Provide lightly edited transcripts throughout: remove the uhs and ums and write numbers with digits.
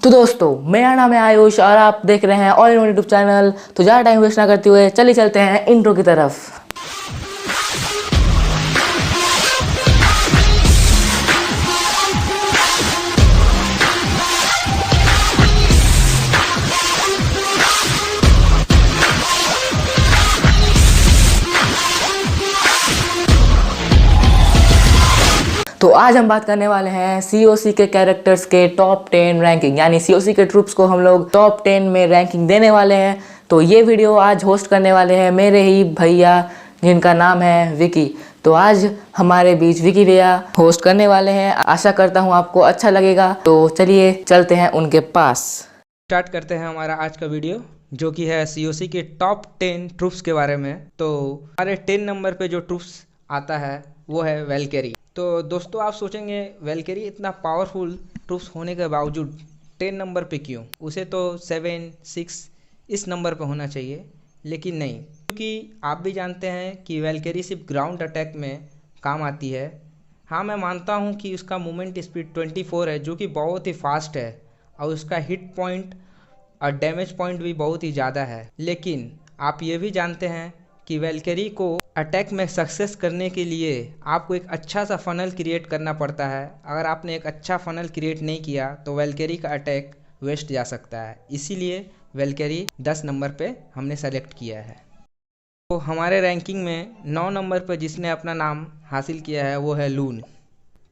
तो दोस्तों, मेरा नाम है आयुष और आप देख रहे हैं all in one YouTube channel. तो ज़्यादा टाइम वेस्ट ना करते हुए चलिए चलते हैं इंट्रो की तरफ। तो आज हम बात करने वाले हैं COC के कैरेक्टर्स के टॉप 10 रैंकिंग, यानी COC के ट्रूप्स को हम लोग टॉप 10 में रैंकिंग देने वाले हैं। तो ये वीडियो आज होस्ट करने वाले हैं मेरे ही भैया, जिनका नाम है विकी। तो आज हमारे बीच विकी भैया होस्ट करने वाले हैं। आशा करता हूँ आपको अच्छा लगेगा। तो चलिए चलते हैं उनके पास। स्टार्ट करते हैं हमारा आज का वीडियो, जो कि है COC के टॉप 10 ट्रूप्स के बारे में। तो हमारे 10 नंबर पे जो ट्रूप्स आता है वो है वेलकेरी। तो दोस्तों, आप सोचेंगे वेलकेरी इतना पावरफुल ट्रूप्स होने के बावजूद 10 नंबर पे क्यों? उसे तो 7, 6 इस नंबर पे होना चाहिए, लेकिन नहीं, क्योंकि आप भी जानते हैं कि वेलकेरी सिर्फ ग्राउंड अटैक में काम आती है। हाँ, मैं मानता हूँ कि उसका मूवमेंट स्पीड 24 है, जो कि बहुत ही फास्ट है, और उसका हिट पॉइंट और डैमेज पॉइंट भी बहुत ही ज़्यादा है। लेकिन आप ये भी जानते हैं कि वेलकेरी को अटैक में सक्सेस करने के लिए आपको एक अच्छा सा फनल क्रिएट करना पड़ता है। अगर आपने एक अच्छा फनल क्रिएट नहीं किया तो वेलकेरी का अटैक वेस्ट जा सकता है। इसीलिए वेलकेरी 10 नंबर पे हमने सेलेक्ट किया है। तो हमारे रैंकिंग में 9 नंबर पर जिसने अपना नाम हासिल किया है वो है लून।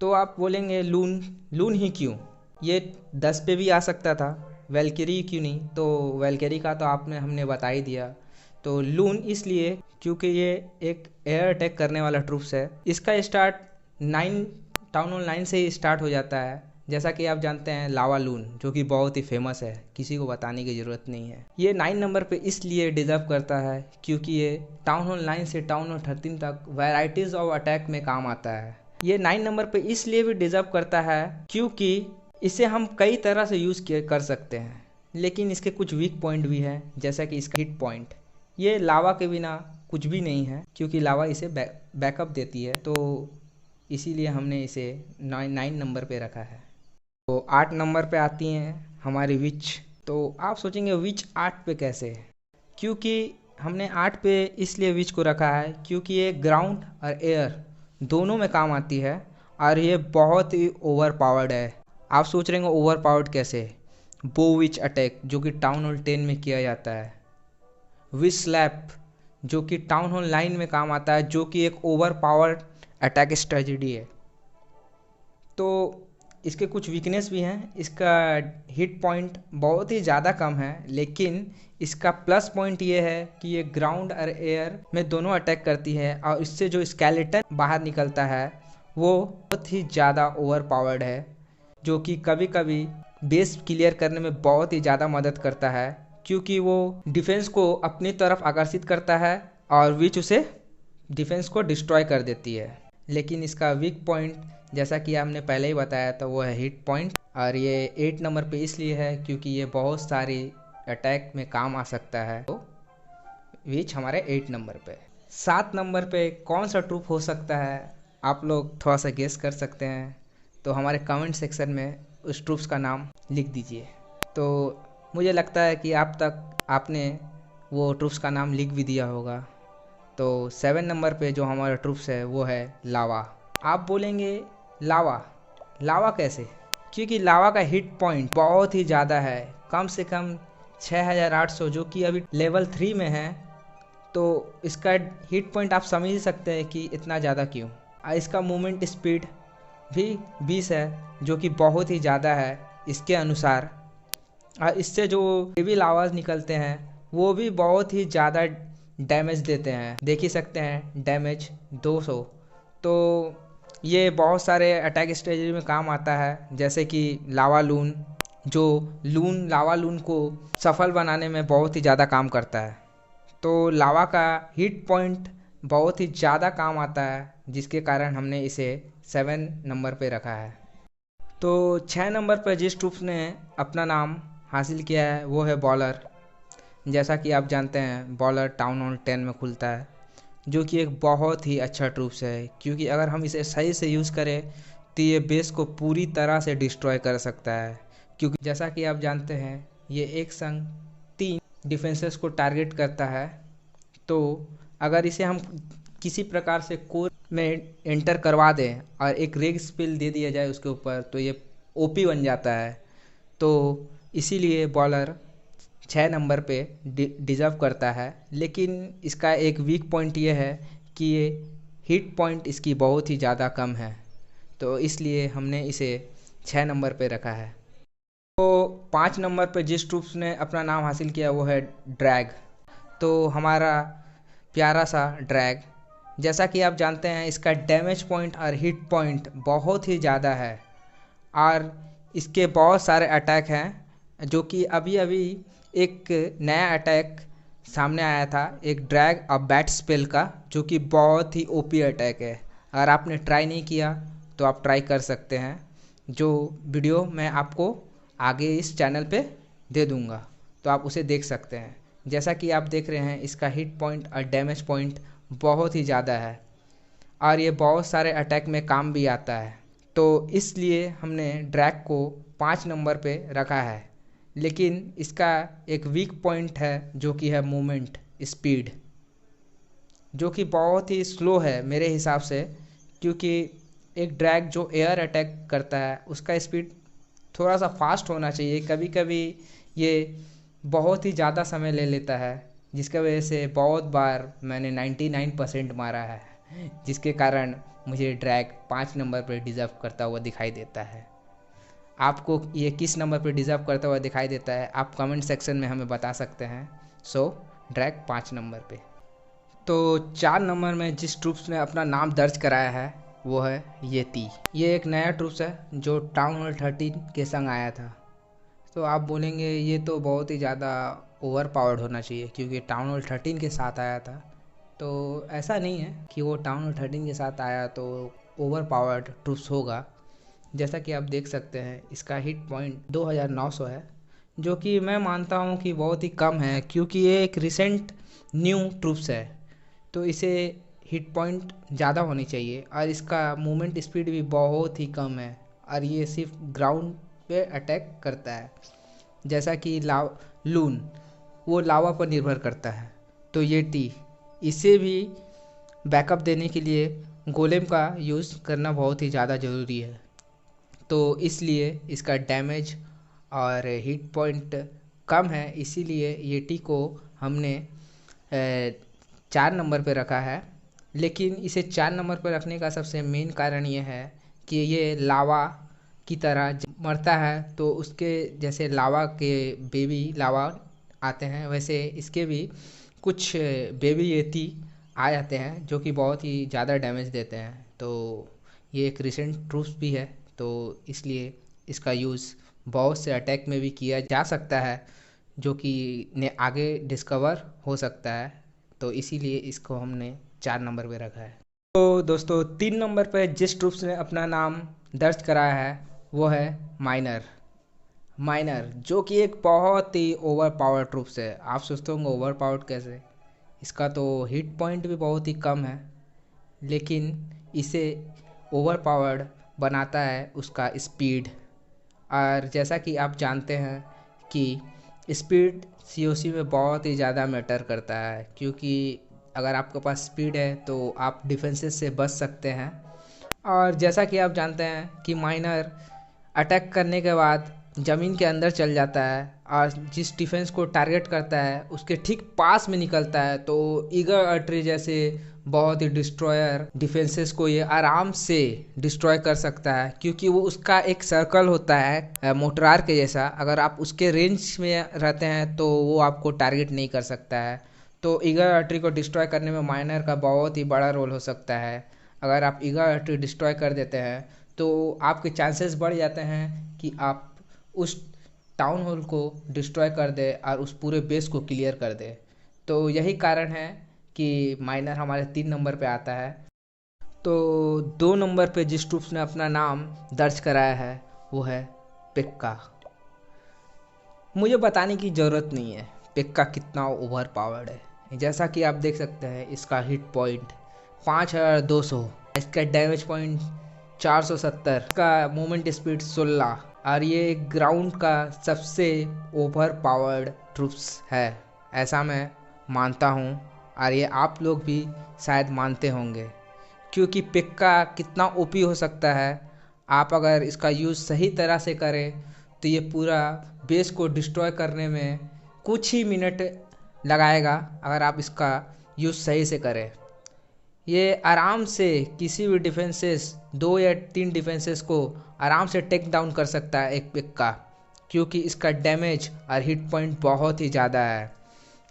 तो आप बोलेंगे लून लून ही क्यों? ये 10 पे भी आ सकता था, वेलकेरी क्यों नहीं? तो वेलकेरी का तो हमने बता ही दिया। तो लून इसलिए क्योंकि ये एक एयर अटैक करने वाला ट्रूप्स है। इसका स्टार्ट 9 टाउन हॉल 9 से ही स्टार्ट हो जाता है। जैसा कि आप जानते हैं लावा लून, जो कि बहुत ही फेमस है, किसी को बताने की ज़रूरत नहीं है। ये 9 नंबर पे इसलिए डिज़र्व करता है क्योंकि ये टाउन हॉल 9 से टाउन हॉल 13 तक वैराइटीज़ ऑफ अटैक में काम आता है। ये 9 नंबर पे इसलिए भी डिज़र्व करता है क्योंकि इसे हम कई तरह से यूज़ कर सकते हैं, लेकिन इसके कुछ वीक पॉइंट भी हैं, जैसा कि इसका हिट पॉइंट। ये लावा के बिना कुछ भी नहीं है, क्योंकि लावा इसे बैकअप देती है। तो इसीलिए हमने इसे 9 नंबर पे रखा है। तो 8 नंबर पे आती हैं हमारी विच। तो आप सोचेंगे विच 8 पे कैसे? क्योंकि हमने 8 पे इसलिए विच को रखा है क्योंकि ये ग्राउंड और एयर दोनों में काम आती है, और ये बहुत ही ओवर पावर्ड है। आप सोच रहे हैं ओवर पावर्ड कैसे? बो विच अटैक, जो कि टाउन हॉल 10 में किया जाता है। विच स्लैप, जो कि टाउन हॉल 9 में काम आता है, जो कि एक ओवर पावर्ड अटैक स्ट्रेटजी है। तो इसके कुछ वीकनेस भी हैं। इसका हिट पॉइंट बहुत ही ज़्यादा कम है, लेकिन इसका प्लस पॉइंट ये है कि ये ग्राउंड और एयर में दोनों अटैक करती है, और इससे जो स्केलेटन बाहर निकलता है वो बहुत ही ज़्यादा ओवर पावर्ड है, जो कि कभी कभी बेस क्लियर करने में बहुत ही ज़्यादा मदद करता है, क्योंकि वो डिफेंस को अपनी तरफ आकर्षित करता है और विच उसे डिफेंस को डिस्ट्रॉय कर देती है। लेकिन इसका वीक पॉइंट, जैसा कि आपने पहले ही बताया था, वो है हिट पॉइंट, और ये 8 नंबर पे इसलिए है क्योंकि ये बहुत सारी अटैक में काम आ सकता है। तो विच हमारे 8 नंबर पे। 7 नंबर पे कौन सा ट्रूप हो सकता है? आप लोग थोड़ा सा गेस कर सकते हैं, तो हमारे कमेंट सेक्शन में उस ट्रूप्स का नाम लिख दीजिए। तो मुझे लगता है कि आपने वो ट्रूप्स का नाम लिख भी दिया होगा। तो 7 नंबर पे जो हमारा ट्रूप्स है वो है लावा। आप बोलेंगे लावा लावा कैसे? क्योंकि लावा का हिट पॉइंट बहुत ही ज़्यादा है, कम से कम 6800, जो कि अभी लेवल 3 में है। तो इसका हिट पॉइंट आप समझ ही सकते हैं कि इतना ज़्यादा क्यों। इसका मूवमेंट स्पीड भी 20 है, जो कि बहुत ही ज़्यादा है इसके अनुसार। और इससे जो हेवी आवाज़ निकलते हैं वो भी बहुत ही ज़्यादा डैमेज देते हैं। देख ही सकते हैं डैमेज 200। तो ये बहुत सारे अटैक स्ट्रेटजी में काम आता है, जैसे कि लावा लून, जो लावा लून को सफल बनाने में बहुत ही ज़्यादा काम करता है। तो लावा का हिट पॉइंट बहुत ही ज़्यादा काम आता है, जिसके कारण हमने इसे 7 नंबर पे रखा है। तो 6 नंबर पर जिस ट्रूप्स ने अपना नाम हासिल किया है वो है बॉलर। जैसा कि आप जानते हैं बॉलर टाउन हॉल 10 में खुलता है, जो कि एक बहुत ही अच्छा ट्रूप्स है, क्योंकि अगर हम इसे सही से यूज़ करें तो ये बेस को पूरी तरह से डिस्ट्रॉय कर सकता है। क्योंकि जैसा कि आप जानते हैं ये एक संग 3 डिफेंसेस को टारगेट करता है। तो अगर इसे हम किसी प्रकार से कोर में एंटर करवा दें और एक रेग स्पेल दे दिया जाए उसके ऊपर तो ये ओपी बन जाता है। तो इसीलिए बॉलर 6 नंबर पे डिज़र्व करता है। लेकिन इसका एक वीक पॉइंट ये है कि ये हिट पॉइंट इसकी बहुत ही ज़्यादा कम है, तो इसलिए हमने इसे 6 नंबर पे रखा है। तो 5 नंबर पे जिस ट्रूप्स ने अपना नाम हासिल किया वो है ड्रैग। तो हमारा प्यारा सा ड्रैग, जैसा कि आप जानते हैं इसका डैमेज पॉइंट और हिट पॉइंट बहुत ही ज़्यादा है और इसके बहुत सारे अटैक हैं, जो कि अभी अभी एक नया अटैक सामने आया था, एक ड्रैग और बैट स्पेल का, जो कि बहुत ही ओपी अटैक है। अगर आपने ट्राई नहीं किया तो आप ट्राई कर सकते हैं, जो वीडियो मैं आपको आगे इस चैनल पे दे दूंगा, तो आप उसे देख सकते हैं। जैसा कि आप देख रहे हैं इसका हिट पॉइंट और डैमेज पॉइंट बहुत ही ज़्यादा है और ये बहुत सारे अटैक में काम भी आता है। तो इसलिए हमने ड्रैग को 5 नंबर पे रखा है। लेकिन इसका एक वीक पॉइंट है जो कि है मूवमेंट स्पीड, जो कि बहुत ही स्लो है मेरे हिसाब से, क्योंकि एक ड्रैग जो एयर अटैक करता है उसका स्पीड थोड़ा सा फास्ट होना चाहिए। कभी कभी ये बहुत ही ज़्यादा समय ले लेता है, जिसकी वजह से बहुत बार मैंने 99% मारा है, जिसके कारण मुझे ड्रैग 5 नंबर पर डिज़र्व करता हुआ दिखाई देता है। आपको ये किस नंबर पर डिज़र्व करता हुआ दिखाई देता है आप कमेंट सेक्शन में हमें बता सकते हैं। सो ड्रैग 5 नंबर पे। तो 4 नंबर में जिस ट्रूप्स ने अपना नाम दर्ज कराया है वो है येती। ये एक नया ट्रूप्स है जो टाउन हॉल 13 के संग आया था। तो आप बोलेंगे ये तो बहुत ही ज़्यादा ओवर पावर्ड होना चाहिए क्योंकि टाउन हॉल 13 के साथ आया था। तो ऐसा नहीं है कि वो टाउन हॉल 13 के साथ आया तो ओवर पावर्ड ट्रूप्स होगा। जैसा कि आप देख सकते हैं इसका हिट पॉइंट 2900 है, जो कि मैं मानता हूँ कि बहुत ही कम है, क्योंकि ये एक रिसेंट न्यू ट्रूप्स है। तो इसे हिट पॉइंट ज़्यादा होनी चाहिए और इसका मूवमेंट स्पीड भी बहुत ही कम है और ये सिर्फ ग्राउंड पे अटैक करता है। जैसा कि लून वो लावा पर निर्भर करता है, तो ये टी इसे भी बैकअप देने के लिए गोलेम का यूज़ करना बहुत ही ज़्यादा ज़रूरी है। तो इसलिए इसका डैमेज और हिट पॉइंट कम है, इसीलिए ये टी को हमने 4 नंबर पे रखा है। लेकिन इसे 4 नंबर पर रखने का सबसे मेन कारण ये है कि ये लावा की तरह मरता है, तो उसके जैसे लावा के बेबी लावा आते हैं वैसे इसके भी कुछ बेबी येती आ जाते हैं, जो कि बहुत ही ज़्यादा डैमेज देते हैं। तो ये एक रिसेंट ट्रूप्स भी है, तो इसलिए इसका यूज़ बहुत से अटैक में भी किया जा सकता है, जो कि आगे डिस्कवर हो सकता है। तो इसीलिए इसको हमने 4 नंबर पे रखा है। तो दोस्तों 3 नंबर पे जिस ट्रूप्स ने अपना नाम दर्ज कराया है वो है माइनर, जो कि एक बहुत ही ओवर पावर ट्रूप्स है। आप सोचते होंगे ओवर पावर्ड कैसे, इसका तो हिट पॉइंट भी बहुत ही कम है, लेकिन इसे ओवर पावर्ड बनाता है उसका स्पीड। और जैसा कि आप जानते हैं कि स्पीड सीओसी में बहुत ही ज़्यादा मैटर करता है, क्योंकि अगर आपके पास स्पीड है तो आप डिफेंसेस से बच सकते हैं। और जैसा कि आप जानते हैं कि माइनर अटैक करने के बाद ज़मीन के अंदर चल जाता है और जिस डिफेंस को टारगेट करता है उसके ठीक पास में निकलता है। तो ईगर आर्टरी जैसे बहुत ही डिस्ट्रॉयर डिफेंसेस को ये आराम से डिस्ट्रॉय कर सकता है, क्योंकि वो उसका एक सर्कल होता है मोटरार के जैसा। अगर आप उसके रेंज में रहते हैं तो वो आपको टारगेट नहीं कर सकता है। तो ईगर आर्टरी को डिस्ट्रॉय करने में माइनर का बहुत ही बड़ा रोल हो सकता है। अगर आप ईगर आर्टरी डिस्ट्रॉय कर देते हैं तो आपके चांसेस बढ़ जाते हैं कि आप उस टाउन हॉल को डिस्ट्रॉय कर दे और उस पूरे बेस को क्लियर कर दे। तो यही कारण है कि माइनर हमारे 3 नंबर पे आता है। तो 2 नंबर पे जिस ट्रूप्स ने अपना नाम दर्ज कराया है वो है पेक्का। मुझे बताने की ज़रूरत नहीं है पेक्का कितना ओवर पावर्ड है। जैसा कि आप देख सकते हैं इसका हिट पॉइंट 5200, इसका डैमेज पॉइंट 470, इसका मूवमेंट स्पीड 16 और ये ग्राउंड का सबसे ओवर पावर्ड ट्रूप्स है, ऐसा मैं मानता हूँ। और ये आप लोग भी शायद मानते होंगे, क्योंकि पिक्का कितना ओपी हो सकता है। आप अगर इसका यूज़ सही तरह से करें तो ये पूरा बेस को डिस्ट्रॉय करने में कुछ ही मिनट लगाएगा, अगर आप इसका यूज़ सही से करें। ये आराम से किसी भी डिफेंसेस 2 या 3 डिफेंसेस को आराम से टेक डाउन कर सकता है एक पिक्का, क्योंकि इसका डैमेज और हिट पॉइंट बहुत ही ज़्यादा है।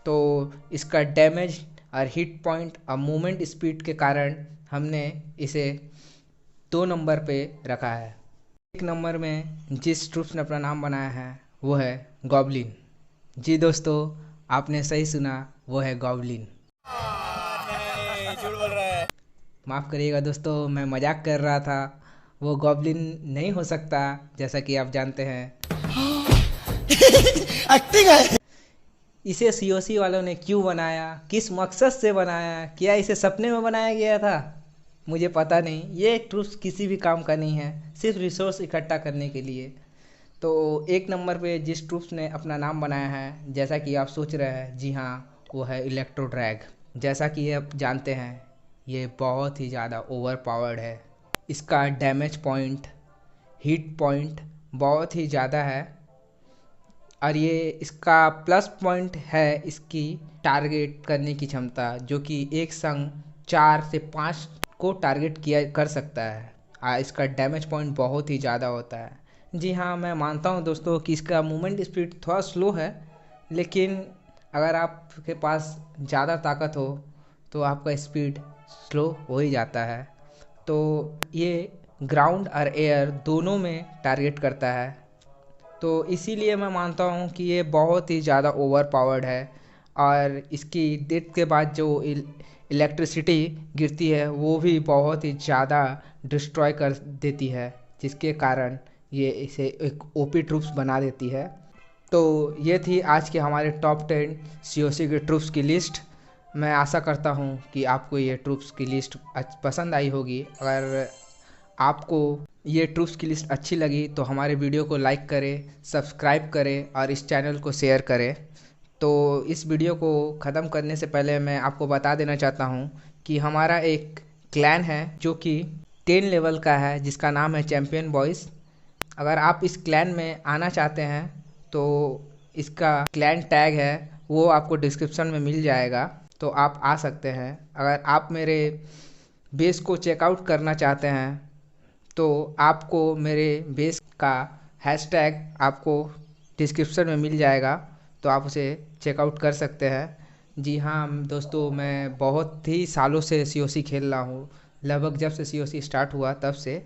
तो इसका डैमेज और हिट पॉइंट और मूवमेंट स्पीड के कारण हमने इसे 2 नंबर पे रखा है। 1 नंबर में जिस ट्रूप्स ने अपना नाम बनाया है वो है गॉब्लिन। जी दोस्तों, आपने सही सुना, वो है गॉब्लिन। माफ़ करिएगा दोस्तों, मैं मजाक कर रहा था। वो गॉब्लिन नहीं हो सकता, जैसा कि आप जानते हैं। एक्टिंग है। इसे सीओसी वालों ने क्यों बनाया, किस मकसद से बनाया, क्या इसे सपने में बनाया गया था, मुझे पता नहीं। ये ट्रूप्स किसी भी काम का नहीं है, सिर्फ रिसोर्स इकट्ठा करने के लिए। तो 1 नंबर पे जिस ट्रूप्स ने अपना नाम बनाया है, जैसा कि आप सोच रहे हैं, जी हाँ, वो है इलेक्ट्रो ड्रैग। जैसा कि आप जानते हैं, ये बहुत ही ज़्यादा ओवर पावर्ड है। इसका डैमेज पॉइंट, हीट पॉइंट बहुत ही ज़्यादा है। और ये इसका प्लस पॉइंट है इसकी टारगेट करने की क्षमता, जो कि एक संग 4 से 5 को टारगेट किया कर सकता है। इसका डैमेज पॉइंट बहुत ही ज़्यादा होता है। जी हाँ, मैं मानता हूँ दोस्तों कि इसका मूवमेंट स्पीड थोड़ा स्लो है, लेकिन अगर आपके पास ज़्यादा ताकत हो तो आपका स्पीड स्लो हो ही जाता है। तो ये ग्राउंड और एयर दोनों में टारगेट करता है, तो इसीलिए मैं मानता हूँ कि ये बहुत ही ज़्यादा ओवर पावर्ड है। और इसकी डेथ के बाद जो इलेक्ट्रिसिटी गिरती है वो भी बहुत ही ज़्यादा डिस्ट्रॉय कर देती है, जिसके कारण ये इसे एक ओपी ट्रूप्स बना देती है। तो ये थी आज के हमारे टॉप 10 सीओसी के ट्रूप्स की लिस्ट। मैं आशा करता हूँ कि आपको ये ट्रूप्स की लिस्ट पसंद आई होगी। अगर आपको ये ट्रूप्स की लिस्ट अच्छी लगी तो हमारे वीडियो को लाइक करें, सब्सक्राइब करें और इस चैनल को शेयर करें। तो इस वीडियो को ख़त्म करने से पहले मैं आपको बता देना चाहता हूँ कि हमारा एक क्लैन है जो कि 10 लेवल का है, जिसका नाम है चैम्पियन बॉयज़। अगर आप इस क्लैन में आना चाहते हैं तो इसका क्लैन टैग है वो आपको डिस्क्रिप्शन में मिल जाएगा, तो आप आ सकते हैं। अगर आप मेरे बेस को चेकआउट करना चाहते हैं तो आपको मेरे बेस का हैशटैग आपको डिस्क्रिप्शन में मिल जाएगा, तो आप उसे चेकआउट कर सकते हैं। जी हाँ दोस्तों, मैं बहुत ही सालों से सीओसी खेल रहा हूँ, लगभग जब से सीओसी स्टार्ट हुआ तब से।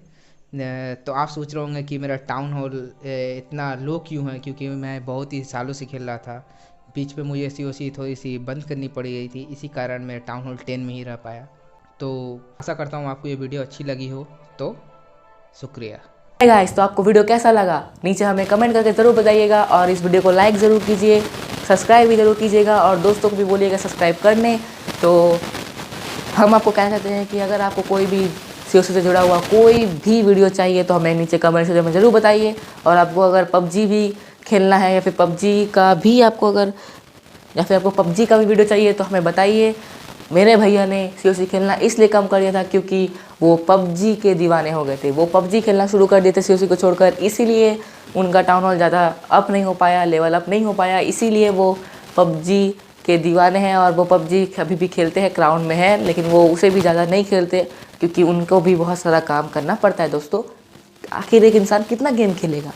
तो आप सोच रहे होंगे कि मेरा टाउन हॉल इतना लो क्यों है, क्योंकि मैं बहुत ही सालों से खेल रहा था। बीच में मुझे सीओसी थोड़ी सी बंद करनी पड़ी गई थी, इसी कारण मैं टाउन हॉल 10 में ही रह पाया। तो आशा करता हूँ आपको ये वीडियो अच्छी लगी हो, तो शुक्रिया। गाइस, तो आपको वीडियो कैसा लगा नीचे हमें कमेंट करके ज़रूर बताइएगा, और इस वीडियो को लाइक ज़रूर कीजिए, सब्सक्राइब भी ज़रूर कीजिएगा और दोस्तों को भी बोलिएगा सब्सक्राइब करने। तो हम आपको कहना चाहते हैं कि अगर आपको कोई भी सीओसी से जुड़ा हुआ कोई भी वीडियो चाहिए तो हमें नीचे कमेंट सेक्शन में ज़रूर बताइए। और आपको अगर पबजी भी खेलना है या फिर पबजी का भी आपको पबजी का भी वीडियो चाहिए तो हमें बताइए। मेरे भैया ने सीओसी खेलना इसलिए कम कर दिया था क्योंकि वो पबजी के दीवाने हो गए थे। वो पबजी खेलना शुरू कर दिए थे सीओसी को छोड़कर, इसीलिए उनका टाउन हॉल ज़्यादा अप नहीं हो पाया, लेवल अप नहीं हो पाया, इसीलिए वो पबजी के दीवाने हैं। और वो पबजी अभी भी खेलते हैं, क्राउन में है, लेकिन वो उसे भी ज़्यादा नहीं खेलते क्योंकि उनको भी बहुत सारा काम करना पड़ता है दोस्तों। आखिर एक इंसान कितना गेम खेलेगा।